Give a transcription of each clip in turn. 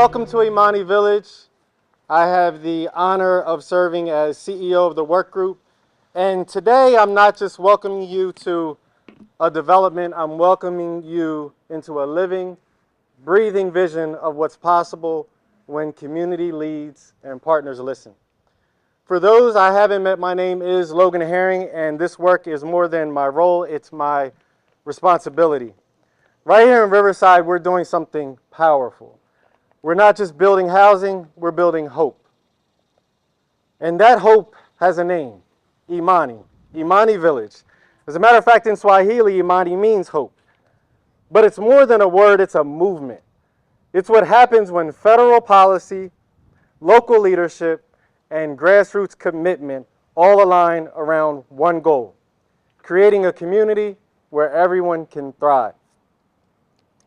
Welcome to Imani Village. I have the honor of serving as CEO of the work group. And today I'm not just welcoming you to a development, I'm welcoming you into a living, breathing vision of what's possible when community leads and partners listen. For those I haven't met, my name is Logan Herring, and this work is more than my role, it's my responsibility. Right here in Riverside, we're doing something powerful. We're not just building housing, we're building hope. And that hope has a name, Imani, Imani Village. As a matter of fact, in Swahili, Imani means hope. But it's more than a word, it's a movement. It's what happens when federal policy, local leadership, and grassroots commitment all align around one goal, creating a community where everyone can thrive.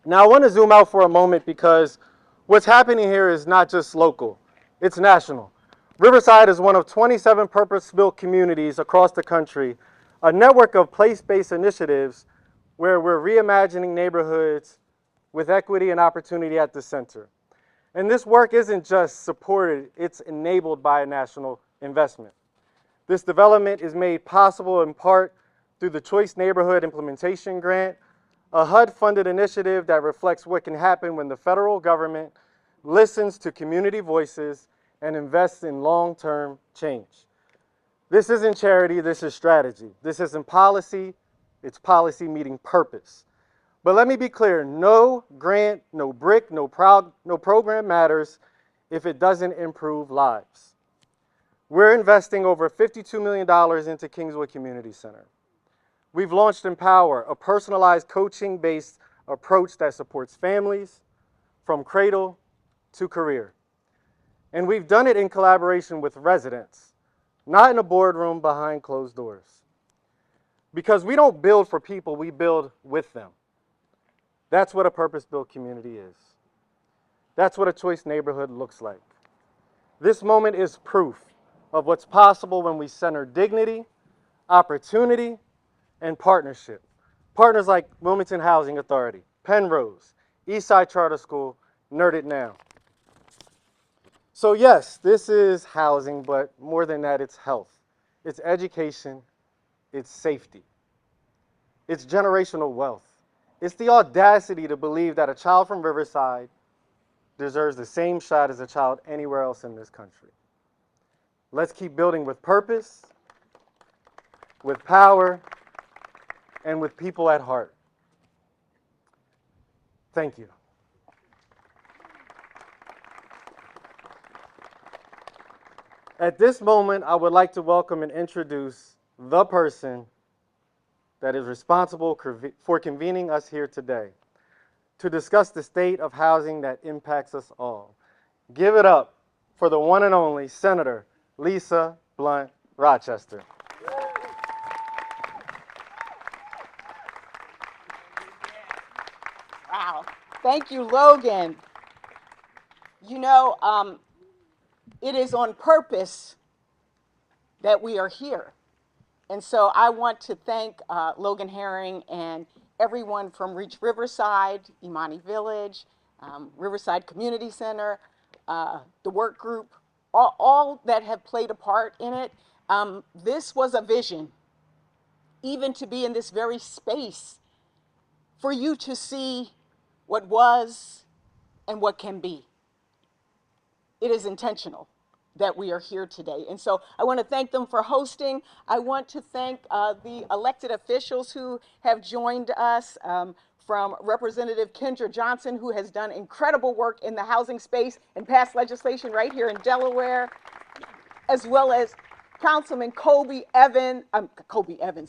Now, I want to zoom out for a moment because what's happening here is not just local, it's national. Riverside is one of 27 purpose-built communities across the country, a network of place-based initiatives where we're reimagining neighborhoods with equity and opportunity at the center. And this work isn't just supported, it's enabled by a national investment. This development is made possible in part through the Choice Neighborhood Implementation Grant, a HUD-funded initiative that reflects what can happen when the federal government listens to community voices and invests in long-term change. This isn't charity, this is strategy. This isn't policy, it's policy meeting purpose. But let me be clear, no grant, no brick, no program matters if it doesn't improve lives. We're investing over $52 million into Kingswood Community Center. We've launched Empower, a personalized coaching-based approach that supports families from cradle to career. And we've done it in collaboration with residents, not in a boardroom behind closed doors. Because we don't build for people, we build with them. That's what a purpose-built community is. That's what a choice neighborhood looks like. This moment is proof of what's possible when we center dignity, opportunity, and partnership. Partners like Wilmington Housing Authority, Penrose, Eastside Charter School, Nerd It Now. So yes, this is housing, but more than that, it's health. It's education, it's safety. It's generational wealth. It's the audacity to believe that a child from Riverside deserves the same shot as a child anywhere else in this country. Let's keep building with purpose, with power, and with people at heart. Thank you. At this moment, I would like to welcome and introduce the person that is responsible for convening us here today to discuss the state of housing that impacts us all. Give it up for the one and only Senator Lisa Blunt Rochester. Wow. Thank you, Logan. You know, it is on purpose that we are here. And so I want to thank Logan Herring and everyone from Reach Riverside, Imani Village, Riverside Community Center, the work group, all that have played a part in it. This was a vision, even to be in this very space, for you to see what was and what can be. It is intentional that we are here today. And so I want to thank them for hosting. I want to thank the elected officials who have joined us, from Representative Kendra Johnson, who has done incredible work in the housing space and passed legislation right here in Delaware, as well as Councilman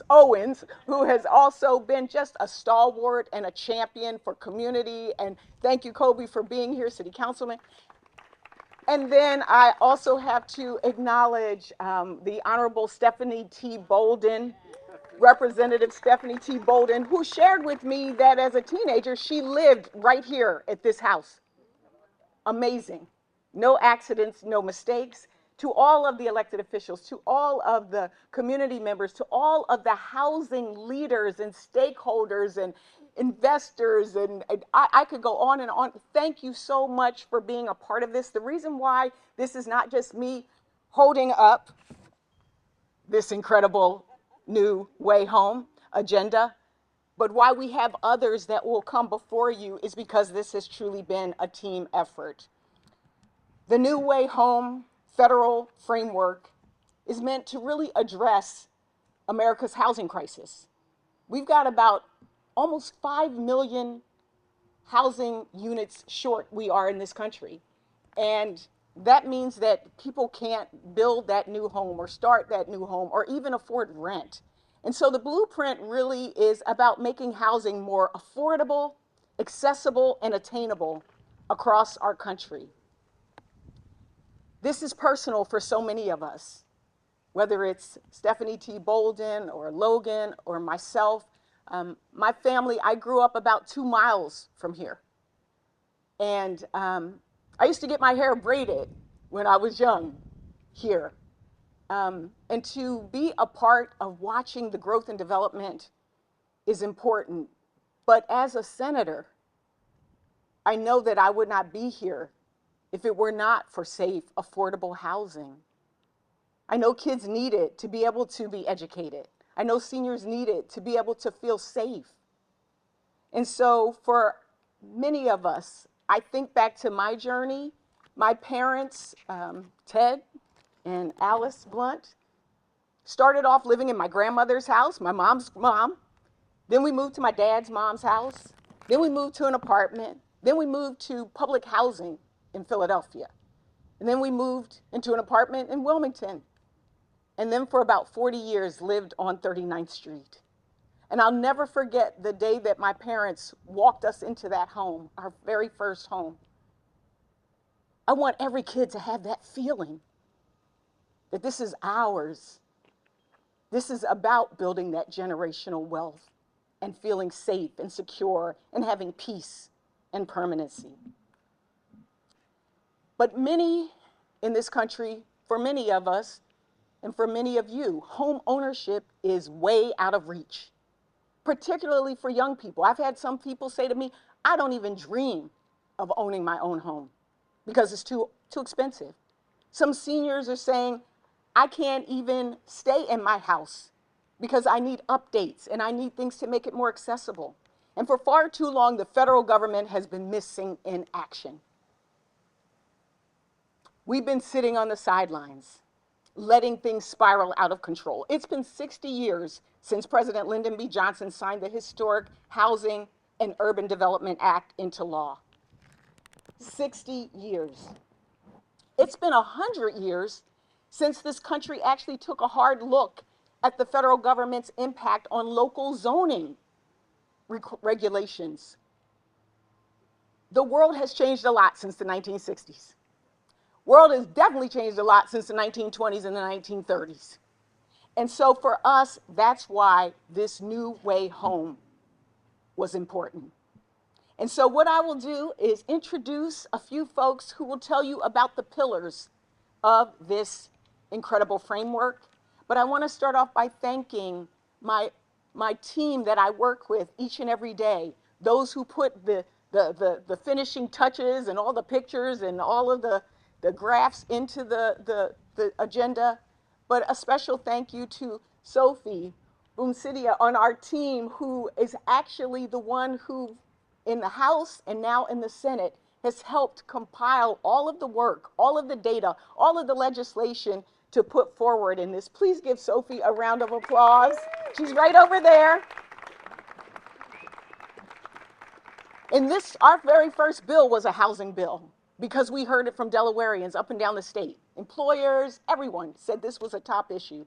Owens, who has also been just a stalwart and a champion for community. And thank you, Kobe, for being here, City Councilman. And then I also have to acknowledge the Honorable Stephanie T. Bolden, Representative Stephanie T. Bolden, who shared with me that as a teenager, she lived right here at this house. Amazing. No accidents, no mistakes. To all of the elected officials, to all of the community members, to all of the housing leaders and stakeholders and investors, and I could go on and on. Thank you so much for being a part of this. The reason why this is not just me holding up this incredible new way home agenda, but why we have others that will come before you is because this has truly been a team effort. The New Way Home federal framework is meant to really address America's housing crisis. We've got about almost 5 million housing units short we are in this country. And that means that people can't build that new home or start that new home or even afford rent. And so the blueprint really is about making housing more affordable, accessible, and attainable across our country. This is personal for so many of us, whether it's Stephanie T. Bolden or Logan or myself. My family, I grew up about 2 miles from here. And I used to get my hair braided when I was young here. And to be a part of watching the growth and development is important. But as a senator, I know that I would not be here if it were not for safe, affordable housing. I know kids need it to be able to be educated. I know seniors need it to be able to feel safe. And so for many of us, I think back to my journey. My parents, Ted and Alice Blunt, started off living in my grandmother's house, my mom's mom. Then we moved to my dad's mom's house. Then we moved to an apartment. Then we moved to public housing in Philadelphia. And then we moved into an apartment in Wilmington. And then for about 40 years lived on 39th Street. And I'll never forget the day that my parents walked us into that home, our very first home. I want every kid to have that feeling that this is ours. This is about building that generational wealth and feeling safe and secure and having peace and permanency. But many in this country, for many of us, and for many of you, home ownership is way out of reach, particularly for young people. I've had some people say to me, I don't even dream of owning my own home because it's too expensive. Some seniors are saying, I can't even stay in my house because I need updates and I need things to make it more accessible. And for far too long, the federal government has been missing in action. We've been sitting on the sidelines, letting things spiral out of control. It's been 60 years since President Lyndon B. Johnson signed the historic Housing and Urban Development Act into law. 60 years. It's been 100 years since this country actually took a hard look at the federal government's impact on local zoning regulations. The world has changed a lot since the 1960s. World has definitely changed a lot since the 1920s and the 1930s. And so for us, that's why this new way home was important. And so what I will do is introduce a few folks who will tell you about the pillars of this incredible framework. But I want to start off by thanking my team that I work with each and every day, those who put the finishing touches and all the pictures and all of the graphs into the agenda, but a special thank you to Sophie Bumsidia on our team, who is actually the one who, in the House and now in the Senate, has helped compile all of the work, all of the data, all of the legislation to put forward in this. Please give Sophie a round of applause. She's right over there. And this, our very first bill was a housing bill, because we heard it from Delawareans up and down the state. Employers, everyone said this was a top issue.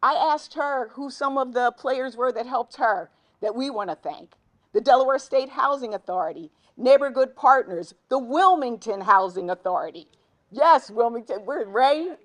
I asked her who some of the players were that helped her, that we want to thank. The Delaware State Housing Authority, Neighborhood Partners, the Wilmington Housing Authority. Yes, Wilmington, Ray.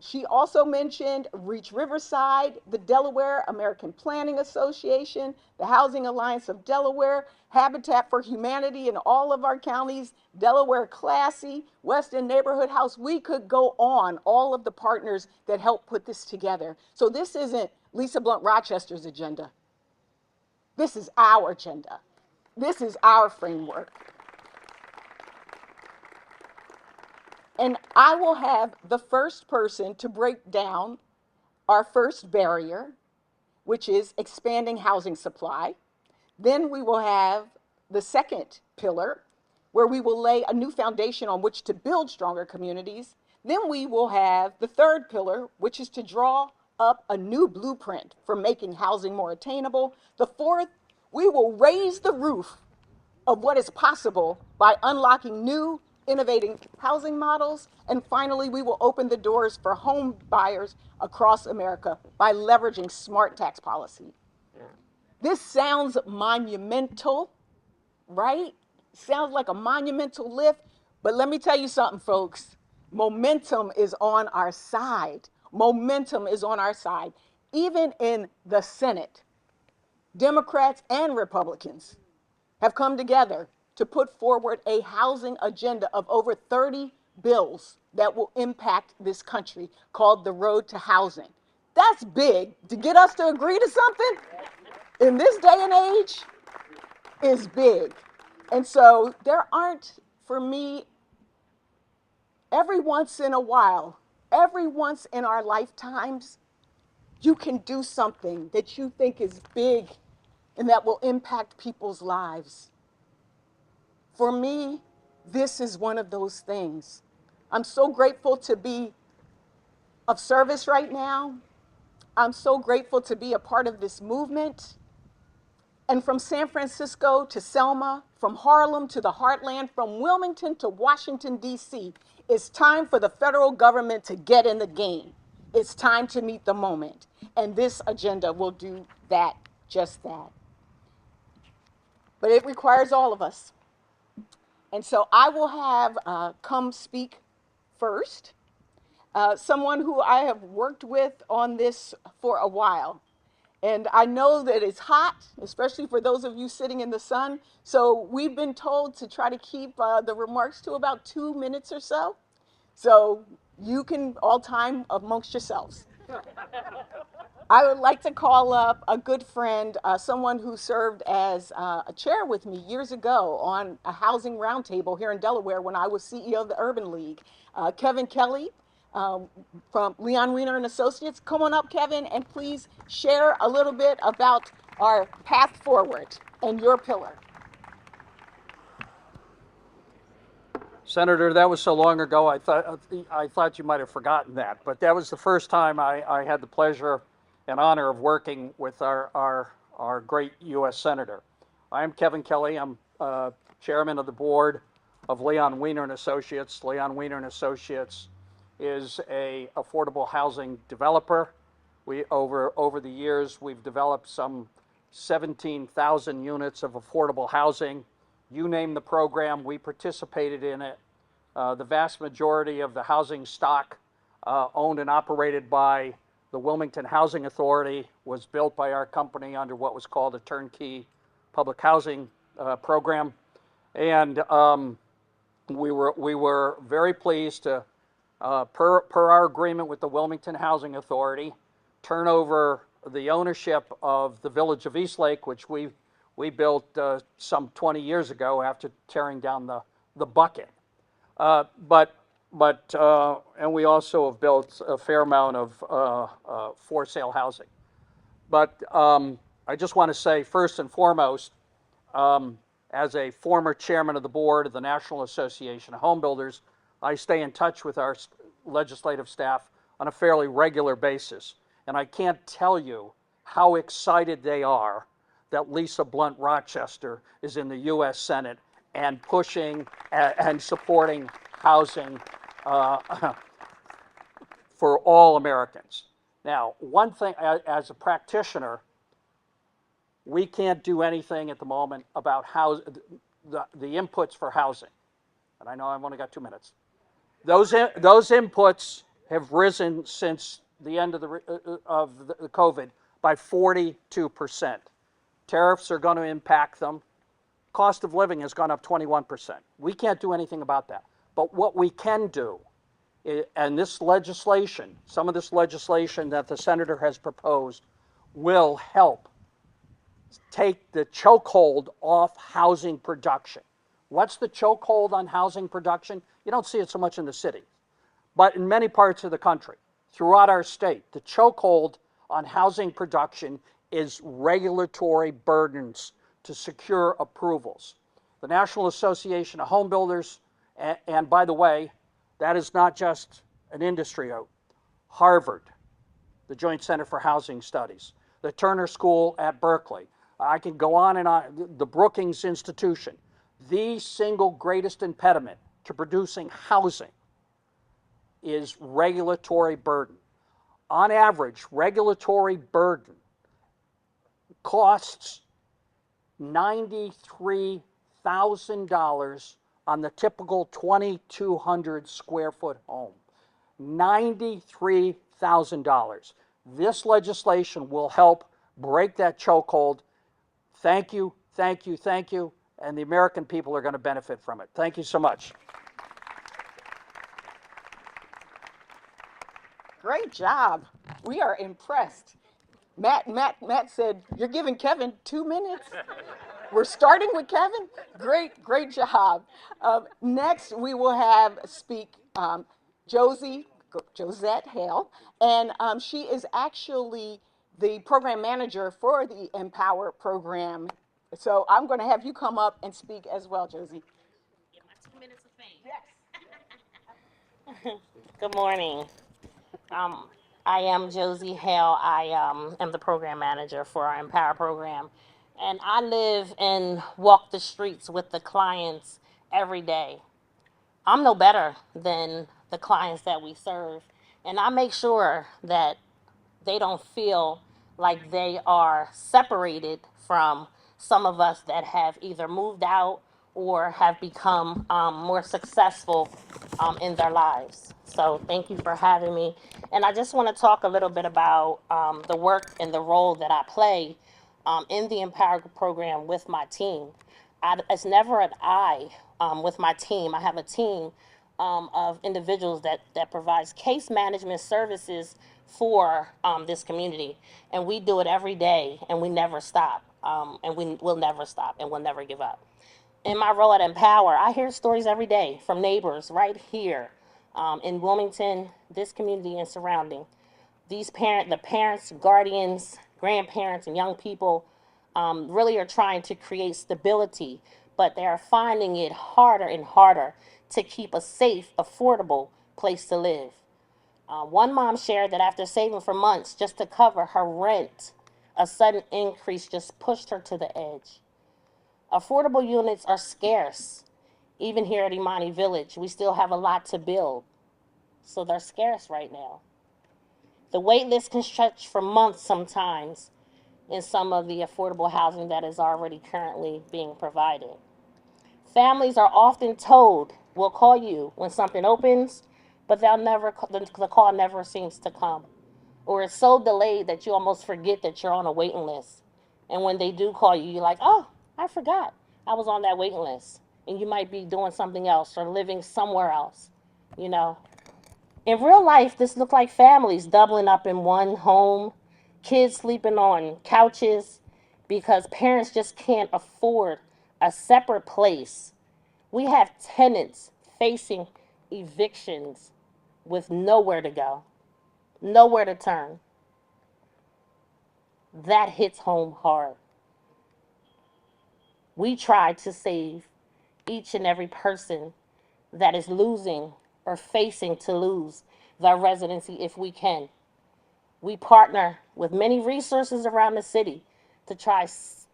She also mentioned Reach Riverside, the Delaware American Planning Association, the Housing Alliance of Delaware, Habitat for Humanity in all of our counties, Delaware Classy, Weston Neighborhood House. We could go on, all of the partners that helped put this together. So this isn't Lisa Blunt Rochester's agenda. This is our agenda. This is our framework. And I will have the first person to break down our first barrier, which is expanding housing supply. Then we will have the second pillar, where we will lay a new foundation on which to build stronger communities. Then we will have the third pillar, which is to draw up a new blueprint for making housing more attainable. The fourth, we will raise the roof of what is possible by unlocking new, innovating housing models. And finally, we will open the doors for home buyers across America by leveraging smart tax policy. This sounds monumental, right? Sounds like a monumental lift, but let me tell you something, folks. Momentum is on our side. Momentum is on our side. Even in the Senate, Democrats and Republicans have come together to put forward a housing agenda of over 30 bills that will impact this country called the Road to Housing. That's big. To get us to agree to something in this day and age is big. And so there aren't, for me, every once in a while, every once in our lifetimes, you can do something that you think is big and that will impact people's lives. For me, this is one of those things. I'm so grateful to be of service right now. I'm so grateful to be a part of this movement. And from San Francisco to Selma, from Harlem to the Heartland, from Wilmington to Washington, D.C., it's time for the federal government to get in the game. It's time to meet the moment. And this agenda will do that, just that. But it requires all of us. And so I will have come speak first, someone who I have worked with on this for a while. And I know that it's hot, especially for those of you sitting in the sun. So we've been told to try to keep the remarks to about 2 minutes or so. So you can all time amongst yourselves. I would like to call up a good friend, someone who served as a chair with me years ago on a housing roundtable here in Delaware when I was CEO of the Urban League. Kevin Kelly from Leon Weiner and Associates. Come on up, Kevin, and please share a little bit about our path forward and your pillar. Senator, that was so long ago, I thought you might have forgotten that. But that was the first time I had the pleasure and honor of working with our great U.S. Senator. I am Kevin Kelly. I'm chairman of the board of Leon Weiner and Associates. Leon Weiner and Associates is a affordable housing developer. We over the years we've developed some 17,000 units of affordable housing. You name the program, we participated in it. The vast majority of the housing stock owned and operated by the Wilmington Housing Authority was built by our company under what was called a turnkey public housing program. And we were very pleased to, per our agreement with the Wilmington Housing Authority, turn over the ownership of the village of Eastlake, which we built some 20 years ago after tearing down the bucket. And we also have built a fair amount of for sale housing. But I just want to say, first and foremost, as a former chairman of the board of the National Association of Home Builders, I stay in touch with our legislative staff on a fairly regular basis. And I can't tell you how excited they are that Lisa Blunt Rochester is in the U.S. Senate and pushing and supporting housing for all Americans. Now, one thing, as a practitioner, we can't do anything at the moment about the inputs for housing. And I know I've only got 2 minutes. Those inputs have risen since the end of the COVID by 42%. Tariffs are going to impact them. Cost of living has gone up 21%. We can't do anything about that. But what we can do, and this legislation, some of this legislation that the senator has proposed, will help take the chokehold off housing production. What's the chokehold on housing production? You don't see it so much in the city, but in many parts of the country, throughout our state, the chokehold on housing production is regulatory burdens to secure approvals. The National Association of Home Builders, and by the way, that is not just an industry out. Harvard, the Joint Center for Housing Studies, the Turner School at Berkeley, I can go on and on, the Brookings Institution. The single greatest impediment to producing housing is regulatory burden. On average, regulatory burden costs $93,000 on the typical 2,200 square foot home. $93,000. This legislation will help break that chokehold. Thank you, thank you, thank you, and the American people are going to benefit from it. Thank you so much. Great job. We are impressed. Matt said, you're giving Kevin 2 minutes? We're starting with Kevin? Great job. Next, we will have speak Josette Hale, and she is actually the program manager for the Empower program. So I'm going to have you come up and speak as well, Josie. Get my 2 minutes of fame. Yes. Good morning. I am Josie Hale. I am the program manager for our Empower program. And I live and walk the streets with the clients every day. I'm no better than the clients that we serve. And I make sure that they don't feel like they are separated from some of us that have either moved out or have become more successful in their lives. So thank you for having me. And I just want to talk a little bit about the work and the role that I play in the Empower program with my team. It's never an I with my team. I have a team of individuals that provides case management services for this community. And we do it every day, and we never stop. And we will never stop, and we'll never give up. In my role at Empower, I hear stories every day from neighbors right here in Wilmington, this community and surrounding. The parents, guardians, grandparents, and young people really are trying to create stability, but they are finding it harder and harder to keep a safe, affordable place to live. One mom shared that after saving for months just to cover her rent, a sudden increase just pushed her to the edge. Affordable units are scarce. Even here at Imani Village, we still have a lot to build. So they're scarce right now. The wait list can stretch for months sometimes in some of the affordable housing that is already currently being provided. Families are often told, we'll call you when something opens, but the call never seems to come. Or it's so delayed that you almost forget that you're on a waiting list. And when they do call you, you're like, oh, I forgot I was on that waiting list. And you might be doing something else or living somewhere else, you know. In real life, this looked like families doubling up in one home, kids sleeping on couches because parents just can't afford a separate place. We have tenants facing evictions with nowhere to go, nowhere to turn. That hits home hard. We try to save each and every person that is losing or facing to lose their residency if we can. We partner with many resources around the city to try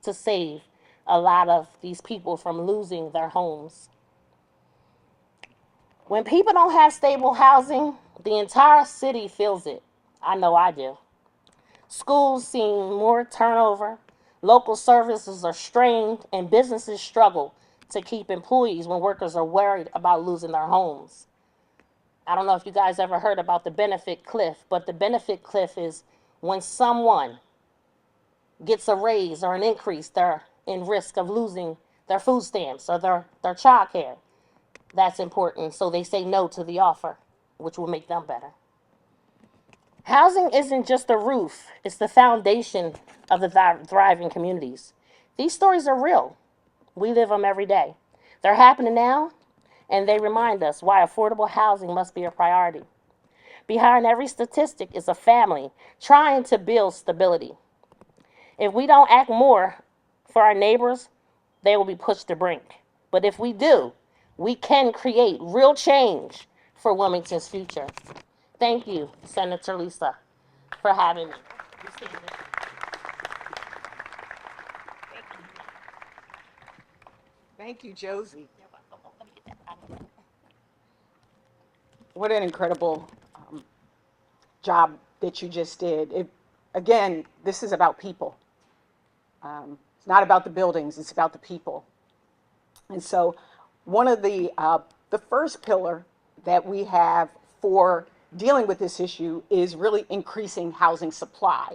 to save a lot of these people from losing their homes. When people don't have stable housing, the entire city feels it. I know I do. Schools see more turnover, local services are strained, and businesses struggle to keep employees when workers are worried about losing their homes. I don't know if you guys ever heard about the benefit cliff, but the benefit cliff is when someone gets a raise or an increase, they're in risk of losing their food stamps or their child care. That's important, so they say no to the offer, which will make them better. Housing isn't just a roof, it's the foundation of the thriving communities. These stories are real. We live them every day. They're happening now, and they remind us why affordable housing must be a priority. Behind every statistic is a family trying to build stability. If we don't act more for our neighbors, they will be pushed to brink. But if we do, we can create real change for Wilmington's future. Thank you, Senator Lisa, for having me. Thank you, Josie. What an incredible job that you just did. Again, this is about people. It's not about the buildings, it's about the people. And so one of the first pillar that we have for dealing with this issue is really increasing housing supply.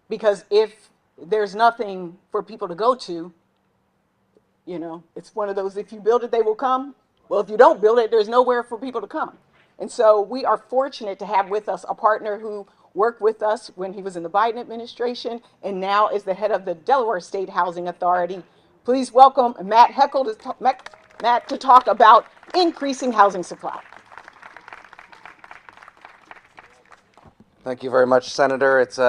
Because if there's nothing for people to go to, you know, it's one of those, if you build it, they will come. Well, if you don't build it, there's nowhere for people to come. And so we are fortunate to have with us a partner who worked with us when he was in the Biden administration and now is the head of the Delaware State Housing Authority. Please welcome Matt Heckel to talk about increasing housing supply. Thank you very much, Senator. It's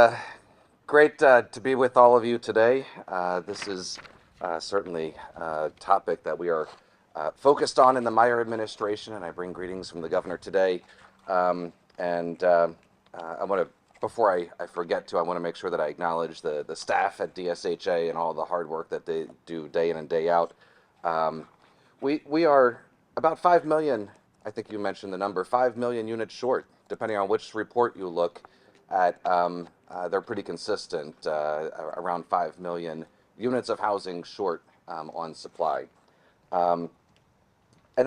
great to be with all of you today. This is certainly a topic that we are focused on in the Meyer administration, and I bring greetings from the governor today. I want to, before I forget to, I want to make sure that I acknowledge the staff at DSHA and all the hard work that they do day in and day out. We are about 5 million, I think you mentioned the number, 5 million units short, depending on which report you look at. They're pretty consistent, around 5 million units of housing short on supply. And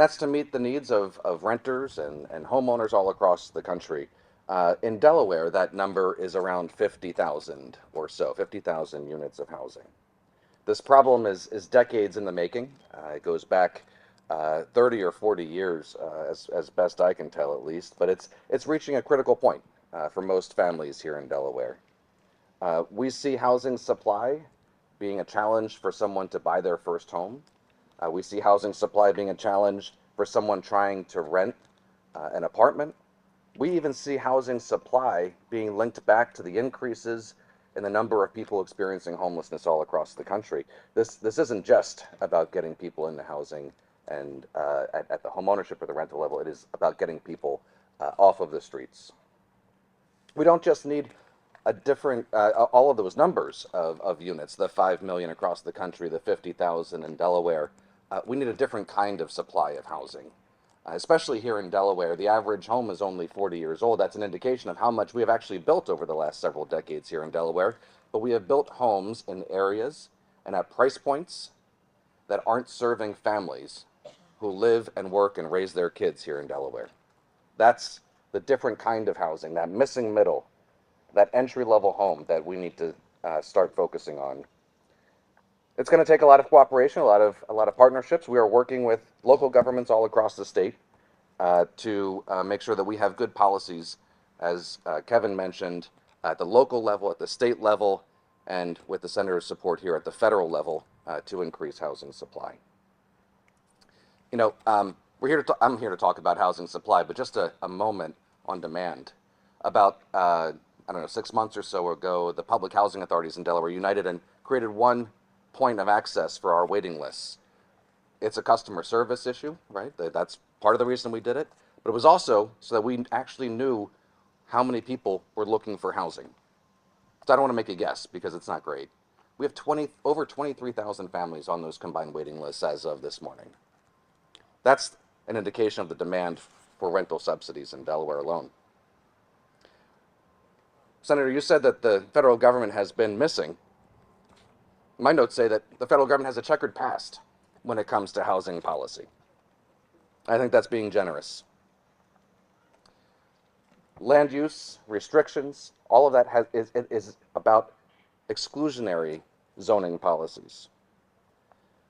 that's to meet the needs of renters and homeowners all across the country. In Delaware, that number is around 50,000 or so, 50,000 units of housing. This problem is decades in the making. It goes back 30 or 40 years, as best I can tell at least, but it's reaching a critical point for most families here in Delaware. We see housing supply being a challenge for someone to buy their first home. We see housing supply being a challenge for someone trying to rent an apartment. We even see housing supply being linked back to the increases in the number of people experiencing homelessness all across the country. This isn't just about getting people into housing and at the homeownership or the rental level. It is about getting people off of the streets. We don't just need a different, all of those numbers of units, the 5 million across the country, the 50,000 in Delaware. We need a different kind of supply of housing. Especially here in Delaware, the average home is only 40 years old. That's an indication of how much we have actually built over the last several decades here in Delaware. But we have built homes in areas and at price points that aren't serving families who live and work and raise their kids here in Delaware. That's the different kind of housing, that missing middle, that entry-level home that we need to start focusing on. It's going to take a lot of cooperation, a lot of partnerships. We are working with local governments all across the state to make sure that we have good policies, as Kevin mentioned, at the local level, at the state level, and with the Senator's support here at the federal level to increase housing supply. You know, I'm here to talk about housing supply, but just a moment on demand. About, I don't know, 6 months or so ago, the public housing authorities in Delaware united and created one point of access for our waiting lists. It's a customer service issue, right? That's part of the reason we did it. But it was also so that we actually knew how many people were looking for housing. So I don't want to make a guess because it's not great. We have over 23,000 families on those combined waiting lists as of this morning. That's an indication of the demand for rental subsidies in Delaware alone. Senator, you said that the federal government has been missing. My notes say that the federal government has a checkered past when it comes to housing policy. I think that's being generous. Land use, restrictions, all of that is about exclusionary zoning policies.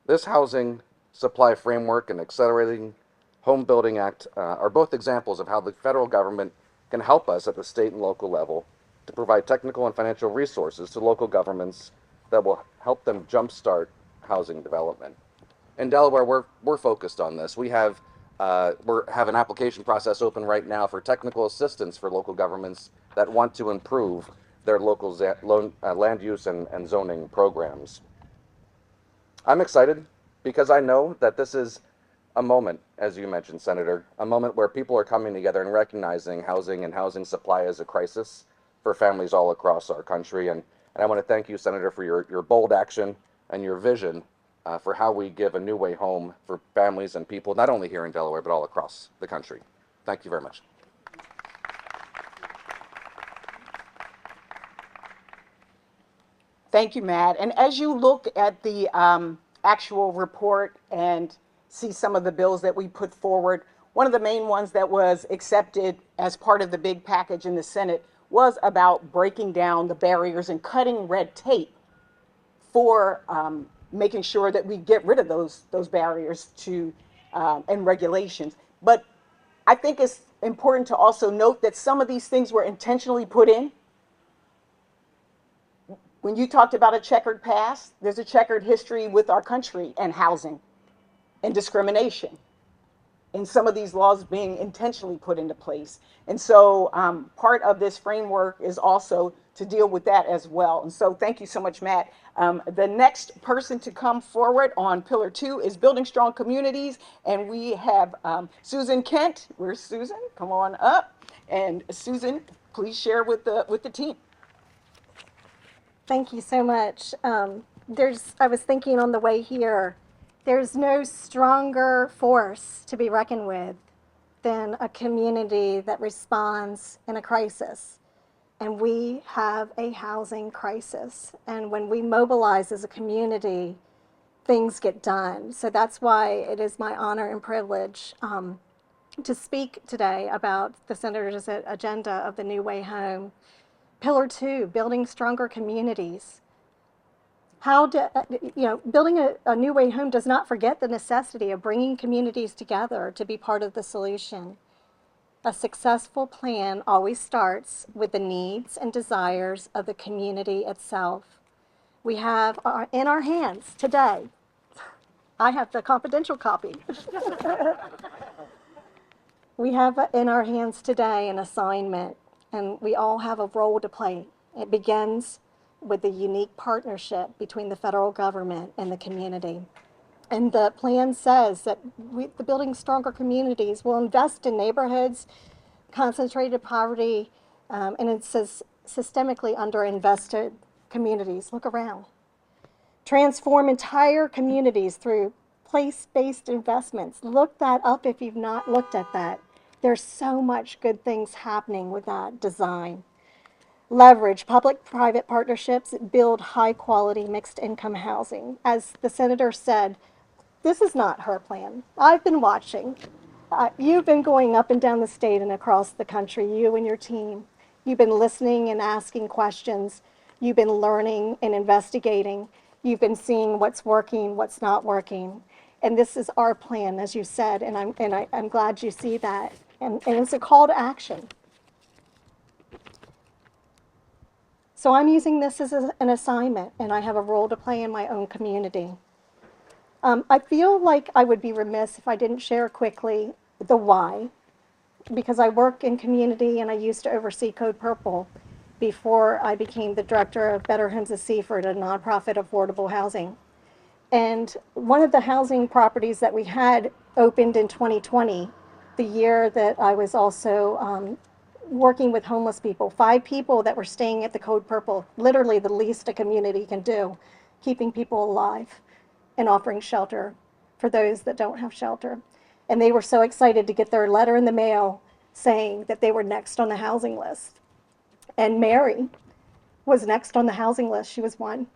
This housing supply framework and Accelerating Home Building Act are both examples of how the federal government can help us at the state and local level to provide technical and financial resources to local governments that will help them jumpstart housing development. In Delaware, we're focused on this. We have an application process open right now for technical assistance for local governments that want to improve their local land use and zoning programs. I'm excited because I know that this is a moment, as you mentioned, Senator, a moment where people are coming together and recognizing housing and housing supply as a crisis for families all across our country. And I want to thank you, Senator, for your bold action and your vision for how we give a new way home for families and people, not only here in Delaware, but all across the country. Thank you very much. Thank you, Matt. And as you look at the actual report and see some of the bills that we put forward, one of the main ones that was accepted as part of the big package in the Senate was about breaking down the barriers and cutting red tape for making sure that we get rid of those barriers to and regulations. But I think it's important to also note that some of these things were intentionally put in. When you talked about a checkered past, there's a checkered history with our country and housing and discrimination, and some of these laws being intentionally put into place. And so part of this framework is also to deal with that as well. And so thank you so much, Matt. The next person to come forward on Pillar 2 is Building Strong Communities. And we have Susan Kent. Where's Susan? Come on up. And Susan, please share with the team. Thank you so much. I was thinking on the way here, there's no stronger force to be reckoned with than a community that responds in a crisis. And we have a housing crisis. And when we mobilize as a community, things get done. So that's why it is my honor and privilege to speak today about the Senator's agenda of the New Way Home. Pillar 2, building stronger communities. Building a new way home does not forget the necessity of bringing communities together to be part of the solution. A successful plan always starts with the needs and desires of the community itself. We have in our hands today, I have the confidential copy. We have in our hands today an assignment, and we all have a role to play. It begins with the unique partnership between the federal government and the community. And the plan says that the Building Stronger Communities will invest in neighborhoods, concentrated poverty, and it says systemically underinvested communities. Look around. Transform entire communities through place-based investments. Look that up if you've not looked at that. There's so much good things happening with that design. Leverage public-private partnerships, build high-quality mixed-income housing. As the Senator said, this is not her plan. I've been watching. You've been going up and down the state and across the country, you and your team. You've been listening and asking questions. You've been learning and investigating. You've been seeing what's working, what's not working. And this is our plan, as you said, and I'm glad you see that. And it's a call to action. So I'm using this as an assignment, and I have a role to play in my own community. I feel like I would be remiss if I didn't share quickly the why, because I work in community and I used to oversee Code Purple before I became the director of Better Homes of Seaford, a nonprofit affordable housing. And one of the housing properties that we had opened in 2020, the year that I was also working with homeless people, 5 people that were staying at the Code Purple, literally the least a community can do, keeping people alive and offering shelter for those that don't have shelter. And they were so excited to get their letter in the mail saying that they were next on the housing list. And Mary was next on the housing list. She was one.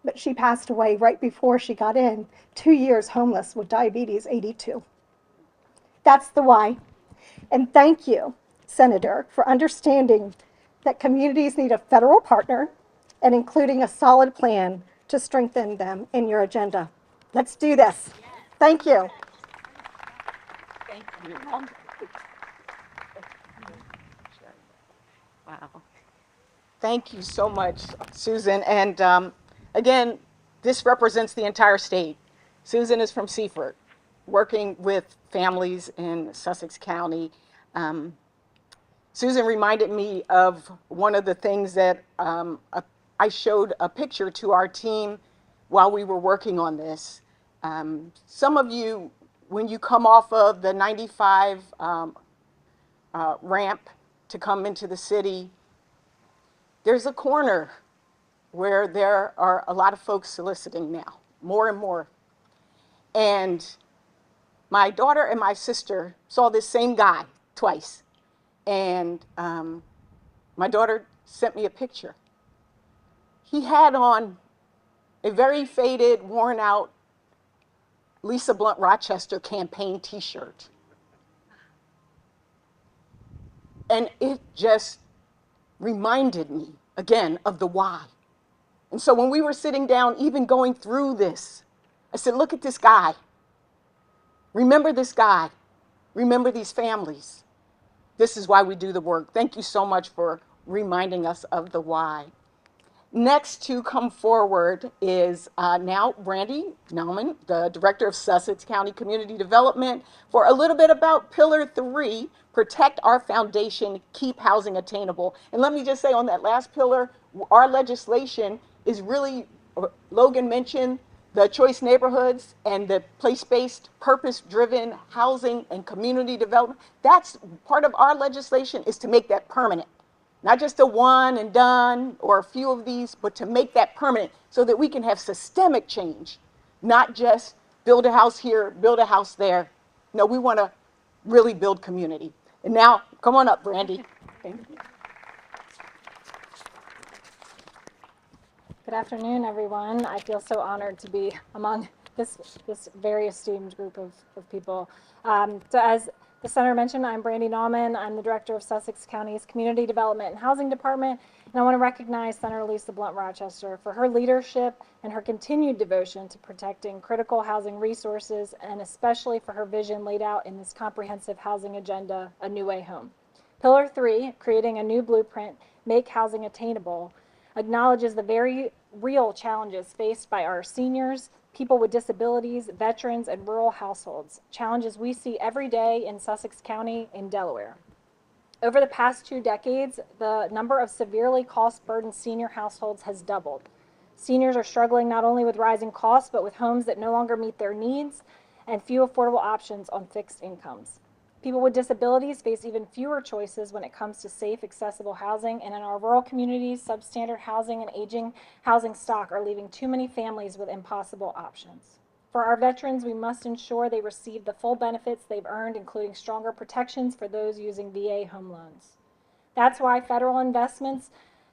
But she passed away right before she got in, 2 years homeless with diabetes, 82. That's the why. And thank you, Senator, for understanding that communities need a federal partner and including a solid plan to strengthen them in your agenda. Let's do this. Thank you. Thank you. Wow. Thank you so much, Susan. And again, this represents the entire state. Susan is from Seaford, working with families in Sussex County. Susan reminded me of one of the things that I showed a picture to our team while we were working on this. Some of you, when you come off of the 95 ramp to come into the city, there's a corner where there are a lot of folks soliciting now, more and more. And my daughter and my sister saw this same guy twice. And my daughter sent me a picture. He had on a very faded, worn out Lisa Blunt Rochester campaign t-shirt. And it just reminded me again of the why. And so when we were sitting down, even going through this, I said, look at this guy. Remember this guy. Remember these families. This is why we do the work. Thank you so much for reminding us of the why. Next to come forward is now Brandy Nauman, the Director of Sussex County Community Development, for a little bit about Pillar 3, Protect Our Foundation, Keep Housing Attainable. And let me just say on that last pillar, our legislation is really, Logan mentioned the choice neighborhoods and the place-based, purpose-driven housing and community development. That's part of our legislation, is to make that permanent. Not just a one and done or a few of these, but to make that permanent so that we can have systemic change, not just build a house here, build a house there. No, we want to really build community. And now, come on up, Brandy. Thank you. Good afternoon, everyone. I feel so honored to be among this very esteemed group of people. So as the Senator mentioned, I'm Brandy Nauman. I'm the Director of Sussex County's Community Development and Housing Department, and I want to recognize Senator Lisa Blunt Rochester for her leadership and her continued devotion to protecting critical housing resources, and especially for her vision laid out in this comprehensive housing agenda, A New Way Home. Pillar 3, creating a new blueprint, Make Housing Attainable, acknowledges the very real challenges faced by our seniors, people with disabilities, veterans, and rural households, challenges we see every day in Sussex County in Delaware. Over the past 2 decades, the number of severely cost-burdened senior households has doubled. Seniors are struggling not only with rising costs, but with homes that no longer meet their needs and few affordable options on fixed incomes. People with disabilities face even fewer choices when it comes to safe, accessible housing, and in our rural communities, substandard housing and aging housing stock are leaving too many families with impossible options. For our veterans, we must ensure they receive the full benefits they've earned, including stronger protections for those using VA home loans. That's why federal investments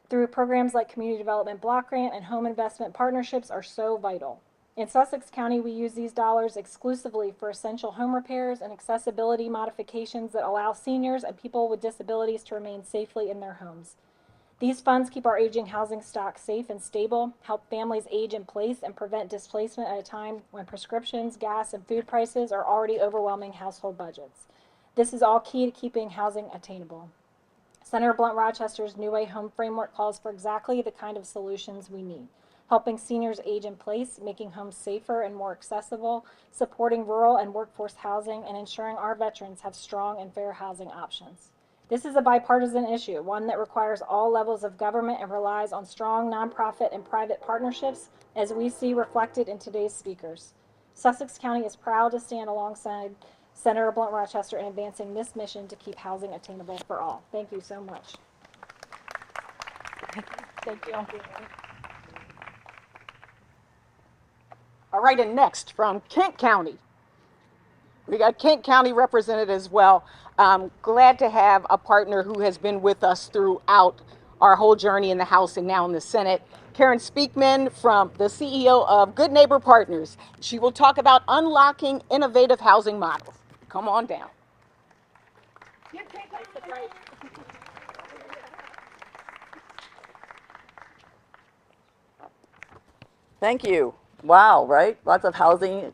through programs like Community Development Block Grant and Home Investment Partnerships are so vital. In Sussex County, we use these dollars exclusively for essential home repairs and accessibility modifications that allow seniors and people with disabilities to remain safely in their homes. These funds keep our aging housing stock safe and stable, help families age in place, and prevent displacement at a time when prescriptions, gas, and food prices are already overwhelming household budgets. This is all key to keeping housing attainable. Senator Blunt Rochester's New Way Home framework calls for exactly the kind of solutions we need: helping seniors age in place, making homes safer and more accessible, supporting rural and workforce housing, and ensuring our veterans have strong and fair housing options. This is a bipartisan issue, one that requires all levels of government and relies on strong nonprofit and private partnerships, as we see reflected in today's speakers. Sussex County is proud to stand alongside Senator Blunt Rochester in advancing this mission to keep housing attainable for all. Thank you so much. Thank you. All right, and next from Kent County. We got Kent County represented as well. Glad to have a partner who has been with us throughout our whole journey in the House and now in the Senate. Karen Speakman, from the CEO of Good Neighbor Partners. She will talk about unlocking innovative housing models. Come on down. Thank you. Wow, right? Lots of housing,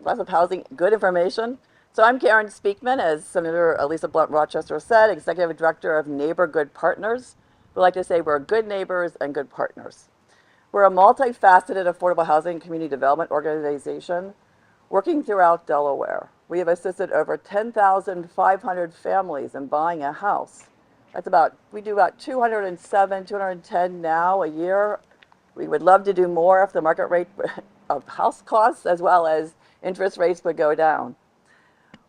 good information. So I'm Karen Speakman, as Senator Lisa Blunt Rochester said, Executive Director of Neighbor Good Partners. We like to say we're good neighbors and good partners. We're a multifaceted affordable housing community development organization working throughout Delaware. We have assisted over 10,500 families in buying a house. We do about 207, 210 now a year. We would love to do more if the market rate of house costs as well as interest rates would go down.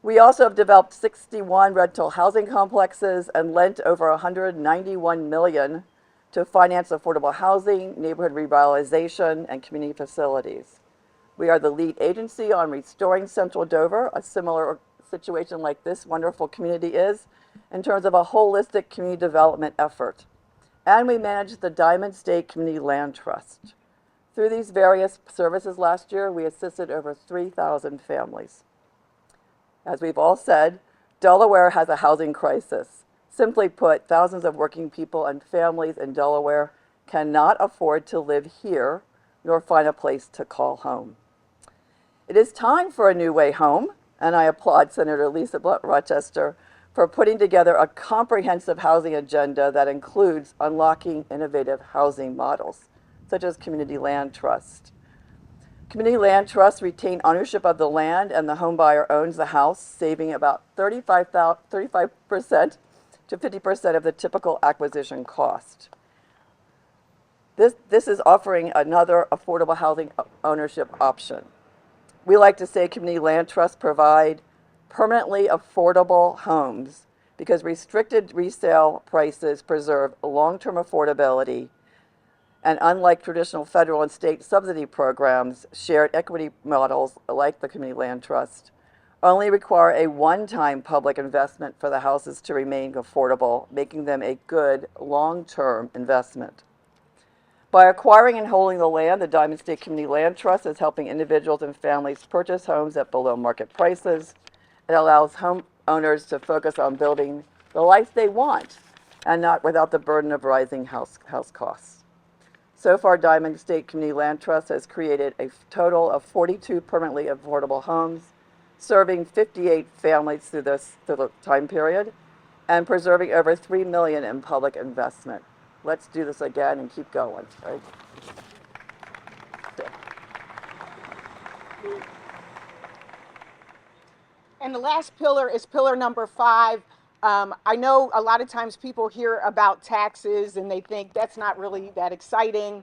We also have developed 61 rental housing complexes and lent over $191 million to finance affordable housing, neighborhood revitalization, and community facilities. We are the lead agency on restoring Central Dover, a similar situation like this wonderful community is, in terms of a holistic community development effort. And we manage the Diamond State Community Land Trust. Through these various services last year, we assisted over 3,000 families. As we've all said, Delaware has a housing crisis. Simply put, thousands of working people and families in Delaware cannot afford to live here nor find a place to call home. It is time for a new way home, and I applaud Senator Lisa Blunt Rochester for putting together a comprehensive housing agenda that includes unlocking innovative housing models, such as community land trust. Community land trusts retain ownership of the land, and the home buyer owns the house, saving about 35% to 50% of the typical acquisition cost. This is offering another affordable housing ownership option. We like to say community land trusts provide permanently affordable homes because restricted resale prices preserve long-term affordability, and unlike traditional federal and state subsidy programs, shared equity models like the community land trust only require a one-time public investment for the houses to remain affordable, making them a good long-term investment. By acquiring and holding the land, the Diamond State Community Land Trust is helping individuals and families purchase homes at below market prices. It allows homeowners to focus on building the life they want and not without the burden of rising house costs. So far, Diamond State Community Land Trust has created a total of 42 permanently affordable homes, serving 58 families through the time period, and preserving over $3 million in public investment. Let's do this again and keep going, right? And the last pillar is pillar number 5. I know a lot of times people hear about taxes and they think that's not really that exciting.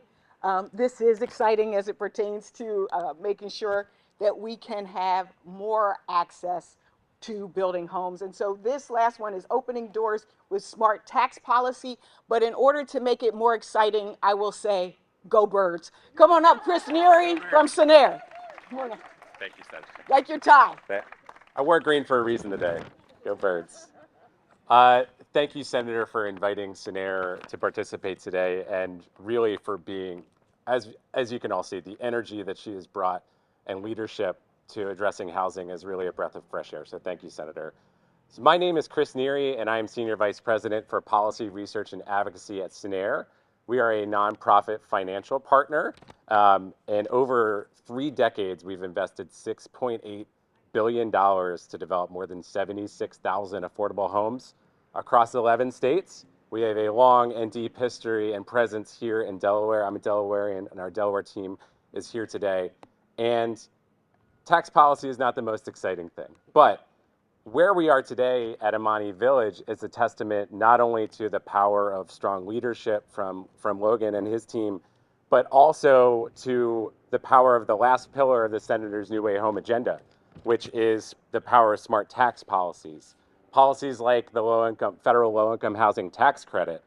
This is exciting as it pertains to making sure that we can have more access to building homes. And so this last one is opening doors with smart tax policy. But in order to make it more exciting, I will say, go birds. Come on up, Chris Neary from Senair. Thank you, Senator. Like your tie. I wore green for a reason today. Go birds. Thank you, Senator, for inviting Senair to participate today, and really for being, as you can all see, the energy that she has brought and leadership to addressing housing is really a breath of fresh air. So thank you, Senator. So my name is Chris Neary, and I am Senior Vice President for Policy Research and Advocacy at Senair. We are a nonprofit financial partner, and over 3 decades, we've invested $6.8 billion to develop more than 76,000 affordable homes across 11 states. We have a long and deep history and presence here in Delaware. I'm a Delawarean, and our Delaware team is here today. And tax policy is not the most exciting thing, but where we are today at Imani Village is a testament not only to the power of strong leadership from Logan and his team, but also to the power of the last pillar of the Senator's New Way Home agenda, which is the power of smart tax policies. Policies like the federal low-income housing tax credit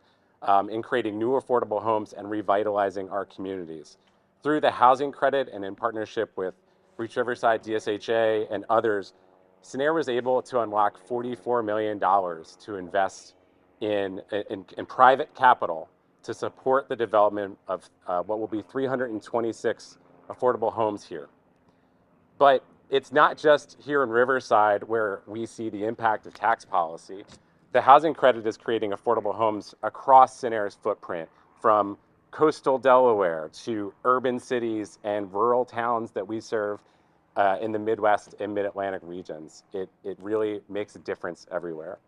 in creating new affordable homes and revitalizing our communities. Through the housing credit and in partnership with Reach Riverside, DSHA, and others, Senair was able to unlock $44 million to invest in private capital to support the development of what will be 326 affordable homes here. But it's not just here in Riverside where we see the impact of tax policy. The housing credit is creating affordable homes across Senair's footprint, from coastal Delaware to urban cities and rural towns that we serve in the Midwest and Mid-Atlantic regions. It really makes a difference everywhere.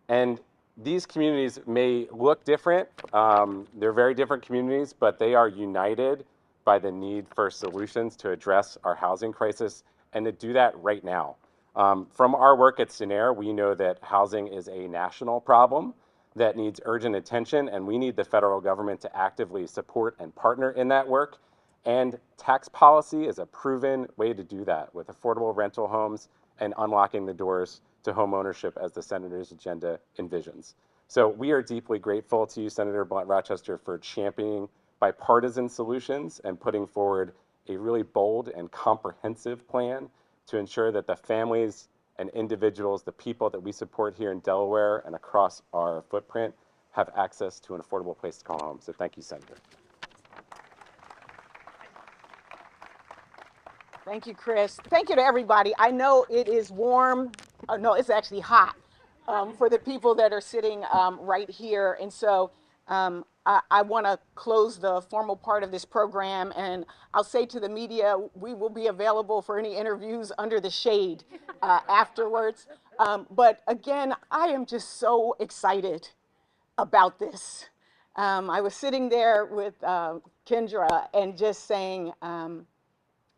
And these communities may look different. They're very different communities, but they are united by the need for solutions to address our housing crisis and to do that right now. From our work at SENER, we know that housing is a national problem that needs urgent attention, and we need the federal government to actively support and partner in that work. And tax policy is a proven way to do that with affordable rental homes and unlocking the doors to home ownership as the senator's agenda envisions. So we are deeply grateful to you, Senator Blunt Rochester, for championing bipartisan solutions and putting forward a really bold and comprehensive plan to ensure that the families and individuals, the people that we support here in Delaware and across our footprint, have access to an affordable place to call home. So thank you, Senator. Thank you, Chris. Thank you to everybody. I know it is warm. No, it's actually hot for the people that are sitting right here. And so I want to close the formal part of this program. And I'll say to the media, we will be available for any interviews under the shade afterwards. But again, I am just so excited about this. I was sitting there with Kendra and just saying,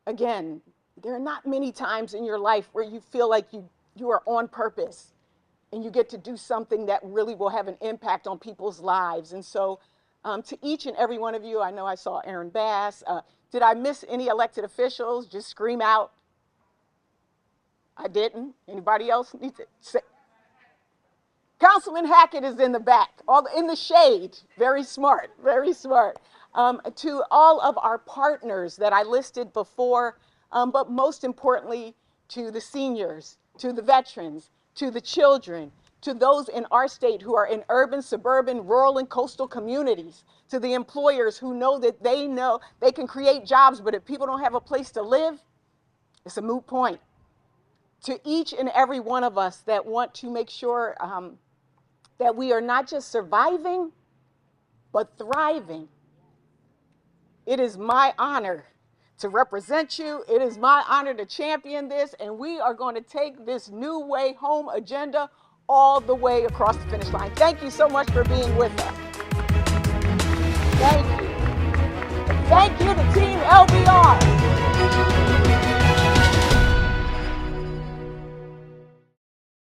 again, there are not many times in your life where you feel like you are on purpose and you get to do something that really will have an impact on people's lives. And so to each and every one of you, I know I saw Aaron Bass. Did I miss any elected officials? Just scream out. I didn't. Anybody else need to say? Councilman Hackett is in the back, in the shade. Very smart, very smart. To all of our partners that I listed before, but most importantly, to the seniors, to the veterans, to the children, to those in our state who are in urban, suburban, rural, and coastal communities, to the employers who know that they can create jobs, but if people don't have a place to live, it's a moot point. To each and every one of us that want to make sure that we are not just surviving, but thriving. It is my honor to represent you. It is my honor to champion this, and we are going to take this new way home agenda all the way across the finish line. Thank you so much for being with us.